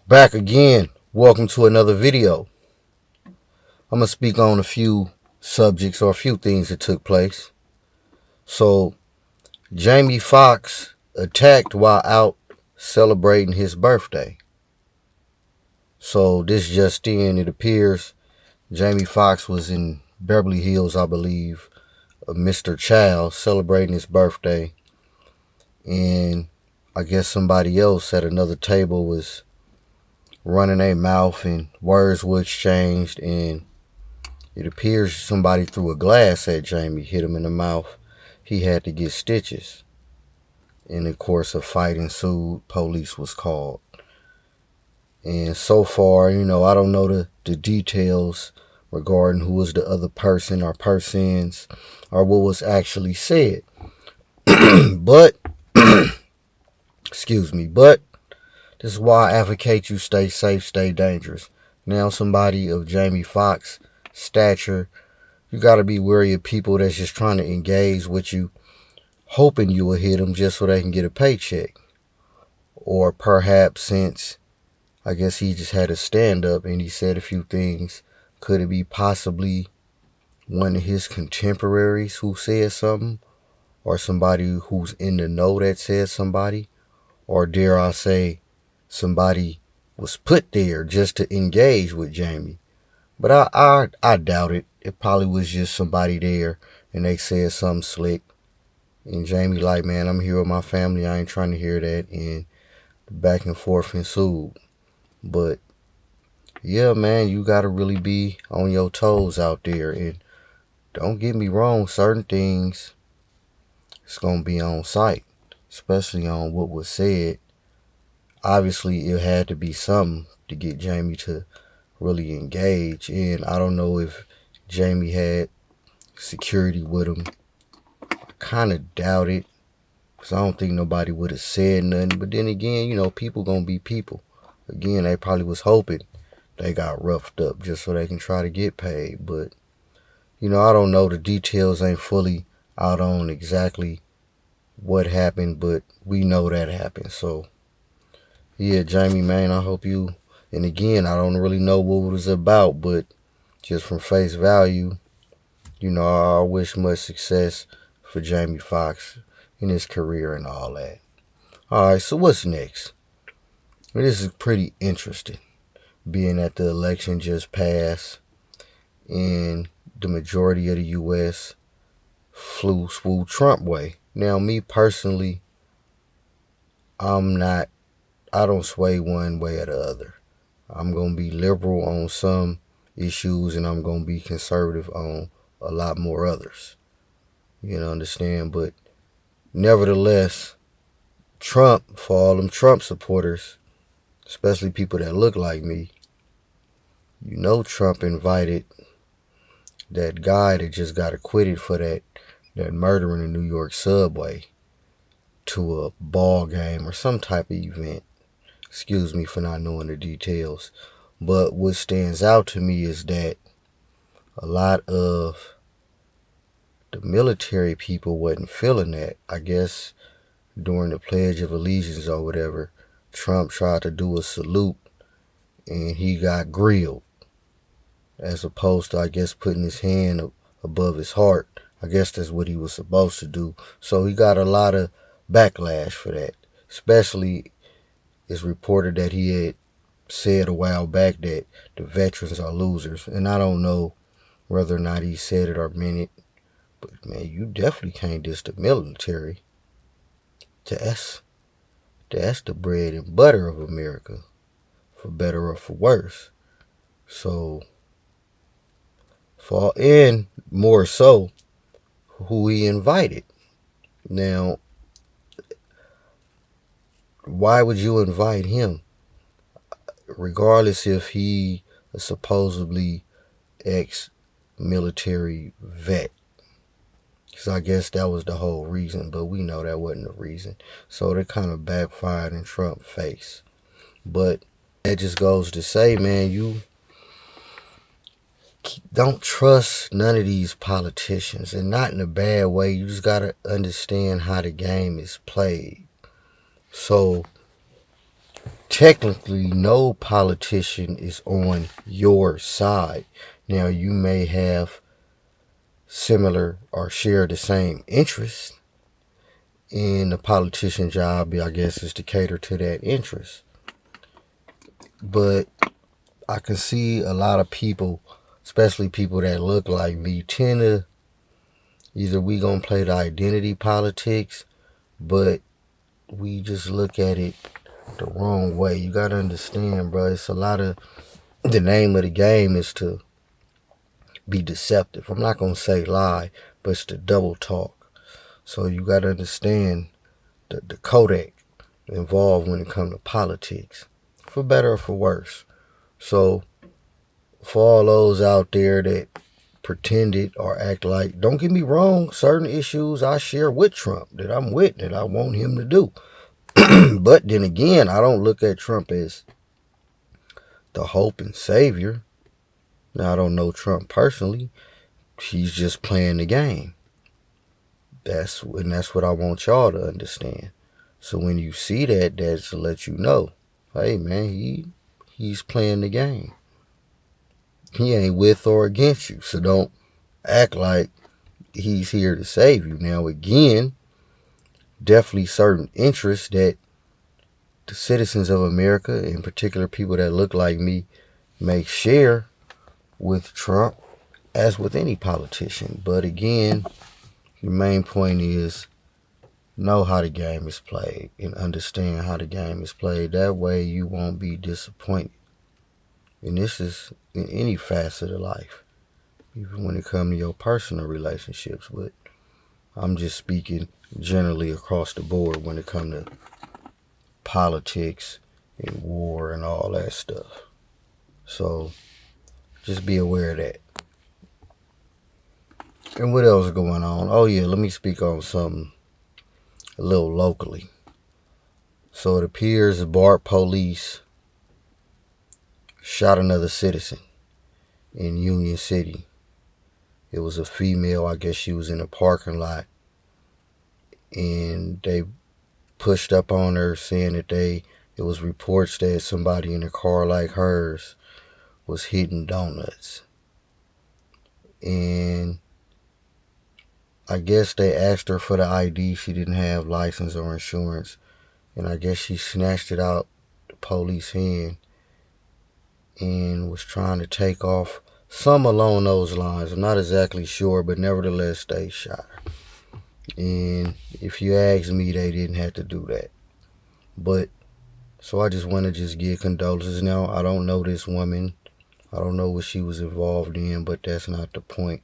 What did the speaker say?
Back again. Welcome to another video. I'm going to speak on a few subjects or a few things that took place. So, Jamie Foxx attacked while out celebrating his birthday. So, this just in, it appears Jamie Foxx was in Beverly Hills, I believe, Mr. Child celebrating his birthday. And I guess somebody else at another table was running their mouth and words were exchanged, and it appears somebody threw a glass at Jamie, hit him in the mouth. He had to get stitches. And of course a fight ensued. Police was called. And so far, I don't know the details regarding who was the other person or persons or what was actually said. But excuse me, but this is why I advocate you stay safe, stay dangerous. Now, somebody of Jamie Foxx stature, you got to be wary of people that's just trying to engage with you, hoping you will hit them just so they can get a paycheck. Or perhaps since, I guess he just had a stand-up and he said a few things, could it be possibly one of his contemporaries who said something? Or somebody who's in the know that said somebody? Or dare I say, somebody was put there just to engage with Jamie. But I doubt it. It probably was just somebody there and they said something slick. And Jamie like, man, I'm here with my family. I ain't trying to hear that. And back and forth ensued. But yeah, man, you got to really be on your toes out there. And don't get me wrong, certain things, it's going to be on site. Especially on what was said. Obviously, it had to be something to get Jamie to really engage. And I don't know if Jamie had security with him. I kind of doubt it. Because I don't think nobody would have said nothing. But then again, people going to be people. Again, they probably was hoping they got roughed up just so they can try to get paid. But, I don't know. The details ain't fully out on exactly what happened. But we know that happened. So, yeah, Jamie, man, I hope you, and again, I don't really know what it was about, but just from face value, I wish much success for Jamie Foxx in his career and all that. Alright, so what's next? Well, this is pretty interesting, being that the election just passed, and the majority of the U.S. swooped Trump way. Now, me personally, I don't sway one way or the other. I'm going to be liberal on some issues and I'm going to be conservative on a lot more others. You understand? But nevertheless, Trump, for all them Trump supporters, especially people that look like me, Trump invited that guy that just got acquitted for that murder in the New York subway to a ball game or some type of event. Excuse me for not knowing the details. But what stands out to me is that a lot of the military people wasn't feeling that. I guess during the Pledge of Allegiance or whatever, Trump tried to do a salute and he got grilled. As opposed to, I guess, putting his hand above his heart. I guess that's what he was supposed to do. So he got a lot of backlash for that. Especially, it's reported that he had said a while back that the veterans are losers. And I don't know whether or not he said it or meant it. But, man, you definitely can't diss the military. That's the bread and butter of America. For better or for worse. So, and more so, who he invited. Now, why would you invite him? Regardless if he a supposedly ex-military vet. Because I guess that was the whole reason, but we know that wasn't the reason. So that kind of backfired in Trump's face. But that just goes to say, man, you don't trust none of these politicians. And not in a bad way. You just got to understand how the game is played. So technically no politician is on your side. Now, you may have similar or share the same interests, and the politician job, I guess, is to cater to that interest. But I can see a lot of people, especially people that look like me, tend to either we gonna play the identity politics, but we just look at it the wrong way. You gotta understand, bro. It's a lot of the name of the game is to be deceptive. I'm not gonna say lie, but it's to double talk. So you gotta understand the codec involved when it comes to politics, for better or for worse. So for all those out there that pretended or act like, don't get me wrong, certain issues I share with Trump that I'm with, that I want him to do. But then again, I don't look at Trump as the hope and savior. Now, I don't know Trump personally. He's just playing the game. That's what I want y'all to understand. So when you see that, that's to let you know, hey man, he's playing the game. He ain't with or against you. So don't act like he's here to save you. Now again, definitely certain interests that the citizens of America, in particular people that look like me, may share with Trump, as with any politician. But again, the main point is know how the game is played and understand how the game is played. That way you won't be disappointed. And this is in any facet of life, even when it comes to your personal relationships. But I'm just speaking generally across the board when it comes to politics and war and all that stuff. So just be aware of that. And what else is going on? Oh yeah, let me speak on something a little locally. So it appears the Bart Police shot another citizen in Union City. It was a female. I guess she was in a parking lot, and they pushed up on her saying that it was reports that somebody in a car like hers was hitting donuts. And I guess they asked her for the ID. She didn't have license or insurance. And I guess she snatched it out the police hand and was trying to take off. Some along those lines. I'm not exactly sure, but nevertheless, they shot her. And if you ask me, they didn't have to do that. But, so I just want to just give condolences. Now, I don't know this woman. I don't know what she was involved in, but that's not the point.